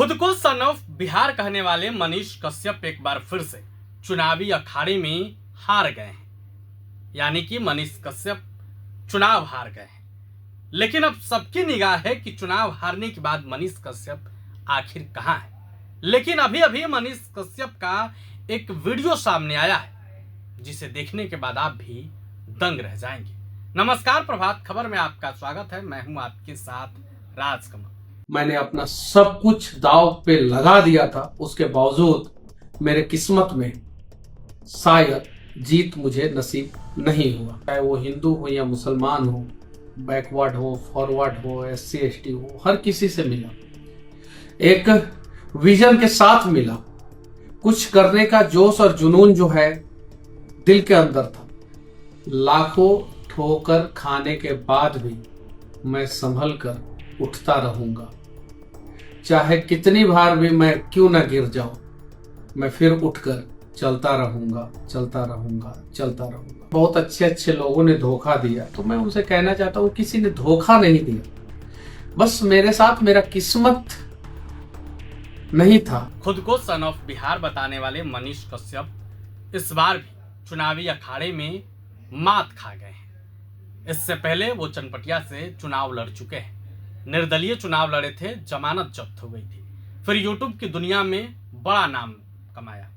खुद को son of Bihar कहने वाले मनीष कश्यप एक बार फिर से चुनावी अखाड़े में हार गए हैं। यानी कि मनीष कश्यप चुनाव हार गए हैं। लेकिन अब सबकी निगाह है कि चुनाव हारने के बाद मनीष कश्यप आखिर कहां है। लेकिन अभी अभी मनीष कश्यप का एक वीडियो सामने आया है, जिसे देखने के बाद आप भी दंग रह जाएंगे। नमस्कार, प्रभात खबर में आपका स्वागत है। मैं हूं आपके साथ राजकमल। मैंने अपना सब कुछ दांव पे लगा दिया था, उसके बावजूद मेरे किस्मत में शायद जीत मुझे नसीब नहीं हुआ। चाहे वो हिंदू हो या मुसलमान हो, बैकवर्ड हो, फॉरवर्ड हो, SC ST हो, हर किसी से मिला। एक विजन के साथ मिला। कुछ करने का जोश और जुनून जो है दिल के अंदर था। लाखों ठोकर खाने के बाद भी मैं संभल कर उठता रहूंगा। चाहे कितनी बार भी मैं क्यों ना गिर जाऊं, मैं फिर उठकर चलता रहूंगा, चलता रहूंगा, चलता रहूंगा। बहुत अच्छे अच्छे लोगों ने धोखा दिया, तो मैं उनसे कहना चाहता हूं किसी ने धोखा नहीं दिया, बस मेरे साथ मेरा किस्मत नहीं था। खुद को सन ऑफ बिहार बताने वाले मनीष कश्यप इस बार भी चुनावी अखाड़े में मात खा गए हैं। इससे पहले वो चनपटिया से चुनाव लड़ चुके हैं। निर्दलीय चुनाव लड़े थे, जमानत जब्त हो गई थी। फिर यूट्यूब की दुनिया में बड़ा नाम कमाया।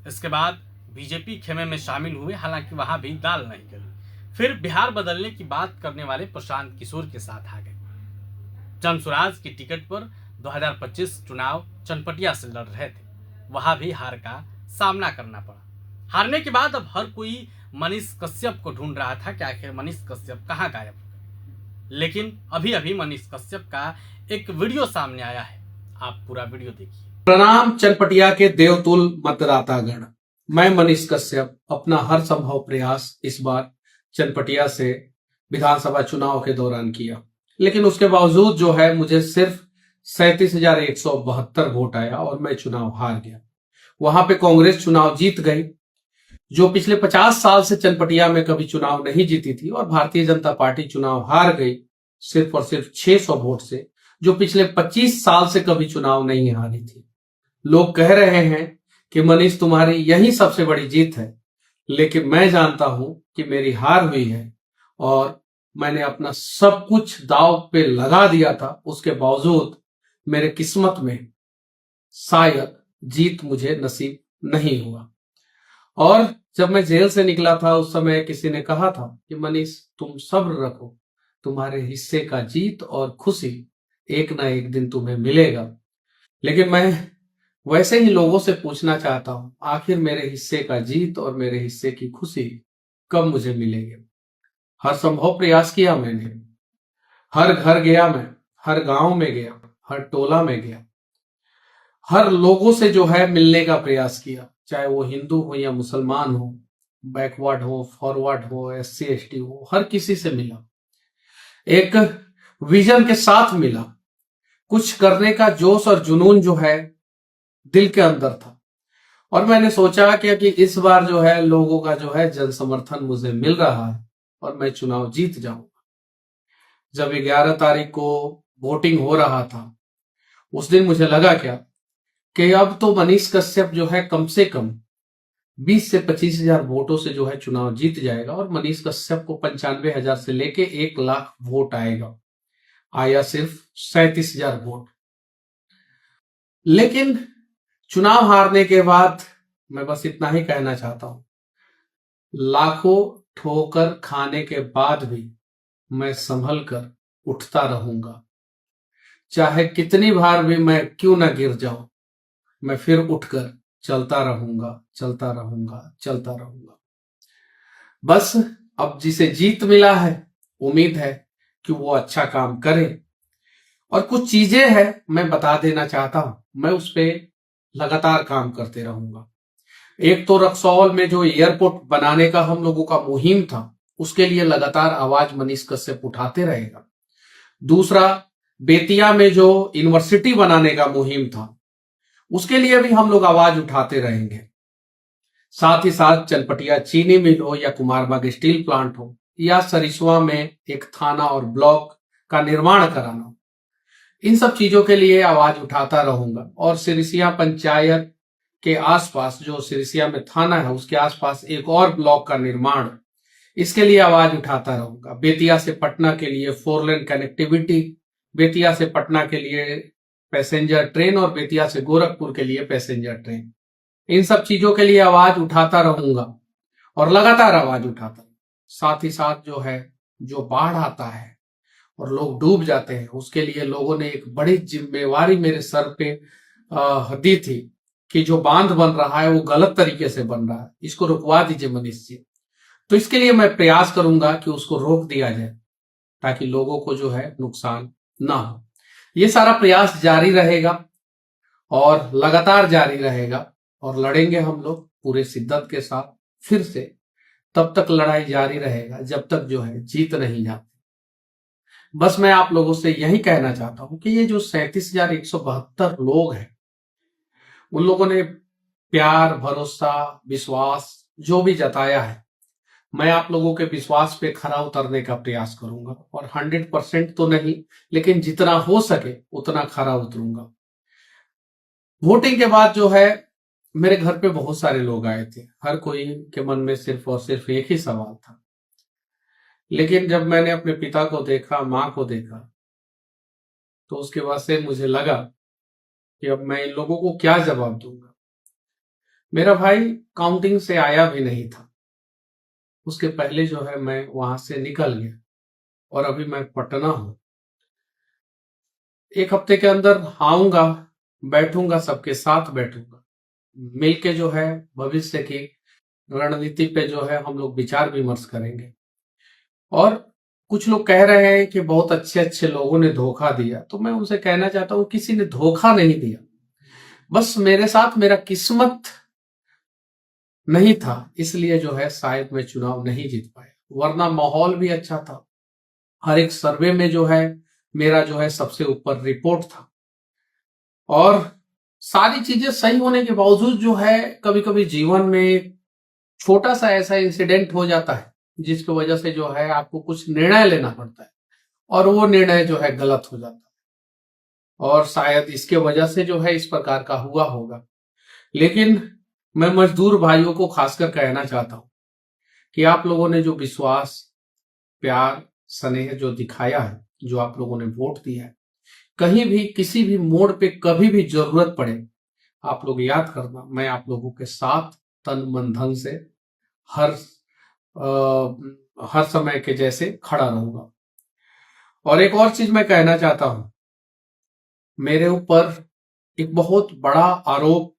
इसके बाद बीजेपी खेमे में शामिल हुए, हालांकि वहां भी दाल नहीं गली। फिर बिहार बदलने की बात करने वाले प्रशांत किशोर के साथ आ गए। जनसुराज की टिकट पर 2025 चुनाव चनपटिया से लड़ रहे थे, वहां भी हार का सामना करना पड़ा। हारने के बाद अब हर कोई मनीष कश्यप को ढूंढ रहा था कि आखिर मनीष कश्यप कहां गायब हो गए। लेकिन अभी अभी मनीष कश्यप का एक वीडियो सामने आया है, आप पूरा वीडियो देखिए। प्रणाम चनपटिया के देवतुल मतदातागण। मैं मनीष कश्यप अपना हर संभव प्रयास इस बार चनपटिया से विधानसभा चुनाव के दौरान किया, लेकिन उसके बावजूद जो है मुझे सिर्फ 37,172 वोट आया और मैं चुनाव हार गया। वहां पे कांग्रेस चुनाव जीत गई, जो पिछले 50 साल से चनपटिया में कभी चुनाव नहीं जीती थी, और भारतीय जनता पार्टी चुनाव हार गई सिर्फ और सिर्फ 600 वोट से, जो पिछले 25 साल से कभी चुनाव नहीं हारी थी। लोग कह रहे हैं कि मनीष तुम्हारी यही सबसे बड़ी जीत है, लेकिन मैं जानता हूं कि मेरी हार हुई है और मैंने अपना सब कुछ दांव पे लगा दिया था। उसके बावजूद मेरे किस्मत में शायद जीत मुझे नसीब नहीं हुआ। और जब मैं जेल से निकला था, उस समय किसी ने कहा था कि मनीष तुम सब्र रखो, तुम्हारे हिस्से का जीत और खुशी एक ना एक दिन तुम्हें मिलेगा। लेकिन मैं वैसे ही लोगों से पूछना चाहता हूं, आखिर मेरे हिस्से का जीत और मेरे हिस्से की खुशी कब मुझे मिलेगी। हर संभव प्रयास किया मैंने, हर घर गया मैं, हर गांव में गया, हर टोला में गया, हर लोगों से जो है मिलने का प्रयास किया। चाहे वो हिंदू हो या मुसलमान हो, बैकवर्ड हो, फॉरवर्ड हो, SC ST हो, हर किसी से मिला। एक विजन के साथ मिला। कुछ करने का जोश और जुनून जो है दिल के अंदर था, और मैंने सोचा कि इस बार जो है लोगों का जो है जन समर्थन मुझे मिल रहा है और मैं चुनाव जीत जाऊंगा। जब 11 तारीख को वोटिंग हो रहा था, उस दिन मुझे लगा कि अब तो मनीष कश्यप जो है कम से कम 20 से 25,000 वोटों से जो है चुनाव जीत जाएगा, और मनीष कश्यप को 95,000 से लेके 1 लाख वोट आएगा। आया सिर्फ 37,000 वोट। लेकिन चुनाव हारने के बाद मैं बस इतना ही कहना चाहता हूं, लाखों ठोकर खाने के बाद भी मैं संभल कर उठता रहूंगा। चाहे कितनी बार भी मैं क्यों ना गिर जाऊं, मैं फिर उठकर चलता रहूंगा, चलता रहूंगा, चलता रहूंगा। बस अब जिसे जीत मिला है, उम्मीद है कि वो अच्छा काम करे। और कुछ चीजें हैं मैं बता देना चाहता हूं, मैं उस पर लगातार काम करते रहूंगा। एक तो रक्सौल में जो एयरपोर्ट बनाने का हम लोगों का मुहिम था, उसके लिए लगातार आवाज मनीष कश्यप उठाते रहेगा। दूसरा, बेतिया में जो यूनिवर्सिटी बनाने का मुहिम था, उसके लिए भी हम लोग आवाज उठाते रहेंगे। साथ ही साथ चनपटिया चीनी मिल हो या कुमारबाग स्टील प्लांट हो या सरिसवा में एक थाना और ब्लॉक का निर्माण कराना, इन सब चीजों के लिए आवाज उठाता रहूंगा। और सिरसिया पंचायत के आसपास, जो सिरसिया में थाना है उसके आसपास एक और ब्लॉक का निर्माण, इसके लिए आवाज उठाता रहूंगा। बेतिया से पटना के लिए 4 लेन कनेक्टिविटी, बेतिया से पटना के लिए पैसेंजर ट्रेन और बेतिया से गोरखपुर के लिए पैसेंजर ट्रेन, इन सब चीजों के लिए आवाज उठाता रहूंगा और लगातार आवाज उठाता। साथ ही साथ जो है, जो बाढ़ आता है और लोग डूब जाते हैं, उसके लिए लोगों ने एक बड़ी जिम्मेवारी मेरे सर पे दी थी कि जो बांध बन रहा है वो गलत तरीके से बन रहा है, इसको रुकवा दीजिए मनीष जी। तो इसके लिए मैं प्रयास करूंगा कि उसको रोक दिया जाए ताकि लोगों को जो है नुकसान ना हो। ये सारा प्रयास जारी रहेगा और लगातार जारी रहेगा और लड़ेंगे हम लोग पूरे शिद्दत के साथ फिर से। तब तक लड़ाई जारी रहेगा जब तक जो है जीत नहीं जाती। बस मैं आप लोगों से यही कहना चाहता हूं कि ये जो 37,172 लोग हैं, उन लोगों ने प्यार, भरोसा, विश्वास जो भी जताया है, मैं आप लोगों के विश्वास पे खरा उतरने का प्रयास करूंगा और 100% तो नहीं, लेकिन जितना हो सके उतना खरा उतरूंगा। वोटिंग के बाद जो है मेरे घर पे बहुत सारे लोग आए थे, हर कोई के मन में सिर्फ और सिर्फ एक ही सवाल था। लेकिन जब मैंने अपने पिता को देखा, मां को देखा, तो उसके बाद से मुझे लगा कि अब मैं इन लोगों को क्या जवाब दूंगा। मेरा भाई काउंटिंग से आया भी नहीं था, उसके पहले जो है मैं वहां से निकल गया और अभी मैं पटना हूं। 1 हफ्ते के अंदर आऊंगा, बैठूंगा, सबके साथ बैठूंगा, मिलके जो है भविष्य की रणनीति पे जो है हम लोग विचार विमर्श करेंगे। और कुछ लोग कह रहे हैं कि बहुत अच्छे अच्छे लोगों ने धोखा दिया, तो मैं उनसे कहना चाहता हूं किसी ने धोखा नहीं दिया, बस मेरे साथ मेरा किस्मत नहीं था, इसलिए जो है शायद मैं चुनाव नहीं जीत पाया, वरना माहौल भी अच्छा था। हर एक सर्वे में जो है मेरा जो है सबसे ऊपर रिपोर्ट था और सारी चीजें सही होने के बावजूद जो है कभी कभी जीवन में छोटा सा ऐसा इंसिडेंट हो जाता है जिसकी वजह से जो है आपको कुछ निर्णय लेना पड़ता है और वो निर्णय जो है गलत हो जाता है और शायद इसके वजह से जो है इस प्रकार का हुआ होगा। लेकिन मैं मजदूर भाइयों को खासकर कहना चाहता हूं कि आप लोगों ने जो विश्वास, प्यार, स्नेह जो दिखाया है, जो आप लोगों ने वोट दिया है, कहीं भी किसी भी मोड़ पे कभी भी जरूरत पड़े, आप लोग याद करना, मैं आप लोगों के साथ तन मन धन से हर समय के जैसे खड़ा रहूंगा। और एक और चीज मैं कहना चाहता हूं, मेरे ऊपर एक बहुत बड़ा आरोप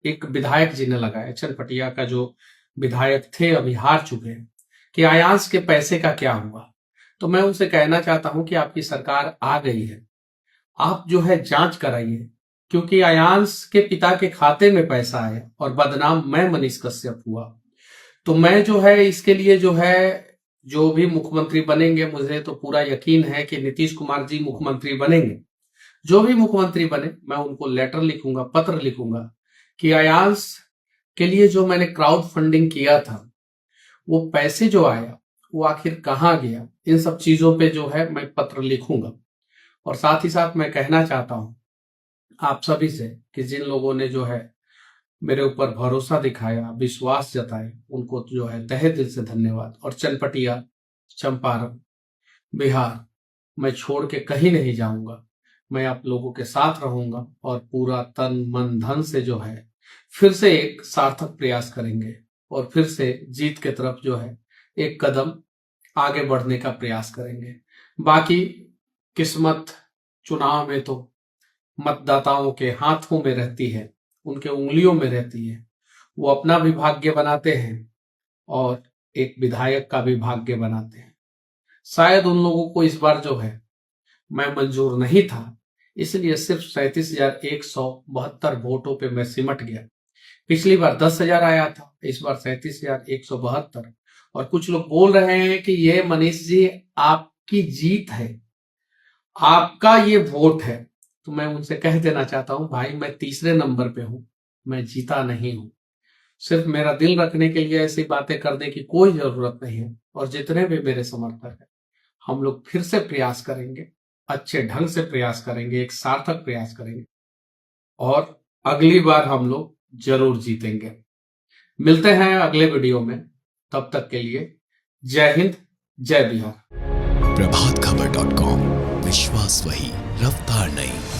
एक विधायक जी ने लगाया, चनपटिया का जो विधायक थे अभी हार चुके हैं, कि आयांश के पैसे का क्या हुआ। तो मैं उनसे कहना चाहता हूं कि आपकी सरकार आ गई है, आप जो है जांच कराइए, क्योंकि आयांश के पिता के खाते में पैसा आया और बदनाम मैं मनीष कश्यप हुआ। तो मैं जो है इसके लिए जो है, जो भी मुख्यमंत्री बनेंगे, मुझे तो पूरा यकीन है कि नीतीश कुमार जी मुख्यमंत्री बनेंगे, जो भी मुख्यमंत्री बने मैं उनको लेटर लिखूंगा, पत्र लिखूंगा कि आयांश के लिए जो मैंने क्राउड फंडिंग किया था, वो पैसे जो आया वो आखिर कहाँ गया, इन सब चीजों पे जो है मैं पत्र लिखूंगा। और साथ ही साथ मैं कहना चाहता हूं आप सभी से कि जिन लोगों ने जो है मेरे ऊपर भरोसा दिखाया, विश्वास जताए, उनको जो है तहे दिल से धन्यवाद। और चनपटिया, चंपारण, बिहार मैं छोड़ के कहीं नहीं जाऊंगा, मैं आप लोगों के साथ रहूंगा और पूरा तन मन धन से जो है फिर से एक सार्थक प्रयास करेंगे और फिर से जीत के तरफ जो है एक कदम आगे बढ़ने का प्रयास करेंगे। बाकी किस्मत चुनाव में तो मतदाताओं के हाथों में रहती है, उनके उंगलियों में रहती है, वो अपना भी भाग्य बनाते हैं और एक विधायक का भी भाग्य बनाते हैं। शायद उन लोगों को इस बार जो है मैं मंजूर नहीं था, इसलिए सिर्फ 37,172 वोटों पे मैं सिमट गया। पिछली बार 10,000 आया था, इस बार 37,172। और कुछ लोग बोल रहे हैं कि ये मनीष जी आपकी जीत है, आपका ये वोट है। तो मैं उनसे कह देना चाहता हूं, भाई मैं तीसरे नंबर पे हूं, मैं जीता नहीं हूं। सिर्फ मेरा दिल रखने के लिए ऐसी बातें करने की कोई जरूरत नहीं है। और जितने भी मेरे समर्थक हैं, हम लोग फिर से प्रयास करेंगे अच्छे ढंग से प्रयास करेंगे, एक सार्थक प्रयास करेंगे और अगली बार हम लोग जरूर जीतेंगे। मिलते हैं अगले वीडियो में, तब तक के लिए जय हिंद, जय बिहार। प्रभातखबर.com, विश्वास वही, रफ्तार नहीं।